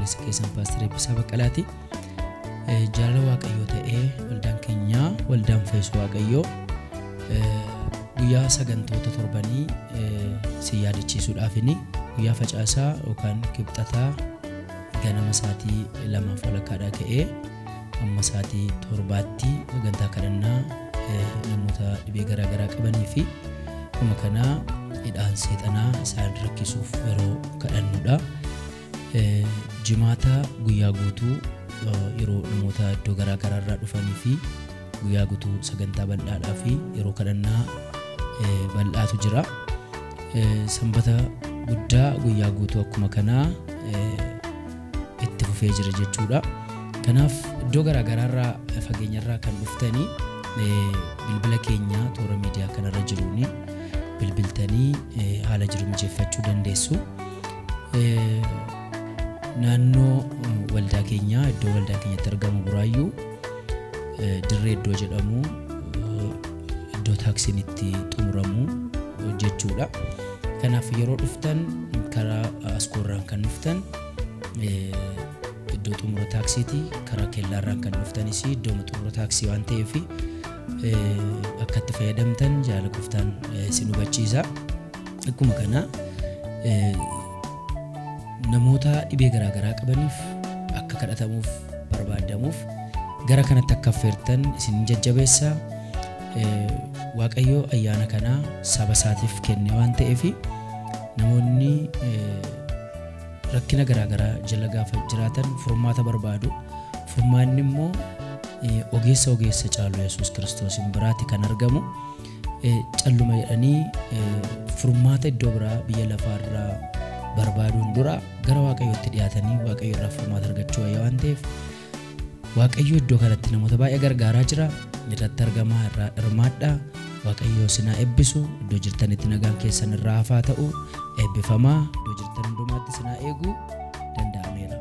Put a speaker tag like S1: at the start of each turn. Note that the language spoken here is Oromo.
S1: obboleessa keessan Paaster Eebbisaa Baqqalaati. Jaalala Waaqayyoo ta'ee waldaan keenya waldaan Feesuu Waaqayyoo guyyaa sagantoota torbanii si yaadachiisuudhaafini guyyaa facaasaa yookaan kibxataa ganama sa'aatii 2:00 ka'ee amma sa'aatii 7tti sagantaa kadhannaa namoota dhibee garaagaraa qabanii fi kuma kanaa hidhaan seexanaa isaan rakkisuuf yeroo kadhannudha. Jimaata guyyaa guutuu yeroo namoota iddoo garaagaraa irraa dhufanii fi guyyaa guutuu sagantaa bal'aadhaa fi yeroo kadhannaa bal'aatu jira. Sanbata guddaa guyyaa guutuu akkuma kanaa itti fufee jira jechuudha. Kanaaf iddoo garaagaraa irraa fageenya irraa kan dhuftanii bilbila keenya toora miidiyaa kanarra jiruuni bilbiltanii haala jiru mijeeffachuu dandeessu. Naannoo waldaa keenya iddoo waldaa keenyatti argamu Buraayyuu dirree iddoo jedhamu iddoo taaksiin itti xumuramu jechuudha. Kanaaf yeroo dhuftan karaa askoorraan kan dhuftan iddoo xumura taaksiiti, karaa kellaarraan kan dhuftanis iddoo xumura taaksii waan ta'eef akka itti fayyadamtan jaalala qoftaan isin hubachiisa. Akkuma kana namoota dhibee garaagaraa qabaniif akka kadhatamuuf barbaadamuuf gara kanatti akka affeertan isin jajjabeessa. Waaqayyo ayyaana kana saba isaatiif kenne waan ta'eef namoonni rakkina garaagaraa jala gaafa jiraatan furmaata barbaadu. Furmaanni immoo ogeessa caalu Yesuus Kiristoosiin biraatti kan argamu. Calluma jedhanii furmaata iddoo biraa biyya lafaarraa barbaaduun dura gara Waaqayyootti dhiyaatanii Waaqayyo irraa furmaata argachuu wayya waan ta'eef Waaqayyo iddoo kanatti namoota baay'ee gargaaraa jira. Irratti argamaa irraa hirmaadhaa. Waaqayyo sinaa eebbisu. Iddoo jirtanitti nagaan keessan irraa hafaa ta'u eebbifamaa. Iddoo jirtan hundumaatti sinaa eegu danda'ameera.